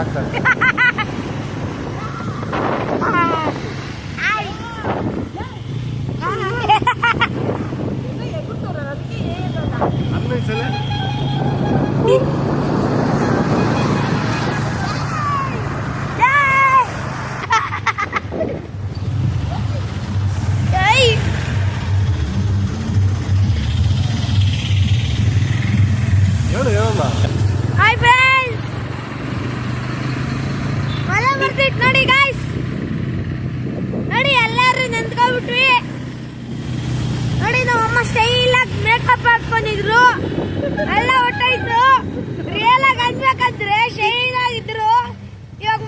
ಆಗ್ತದೆ. Hi friends, ಮಳೆ ಬರ್ತಿತ್ತು ನೋಡಿ ಗಾಯ್ಸ್. ನೋಡಿ ಎಲ್ಲಾರು ನಿಂತ್ಕೊಂಡ್ಬಿಟ್ವಿ. ನೋಡಿ ನಮ್ಮಮ್ಮ ಸ್ಟೈಲ್ ಆಗಿ ಮೇಕಪ್ ಹಾಕೊಂಡಿದ್ರು. ಎಲ್ಲ ಹೊಟ್ಟೋಯ್ತು. ರಿಯಲ್ ಆಗಿ ಅನ್ಬೇಕಂದ್ರೆ ಶೈನ್ ಆಗಿದ್ರು. ಇವಾಗ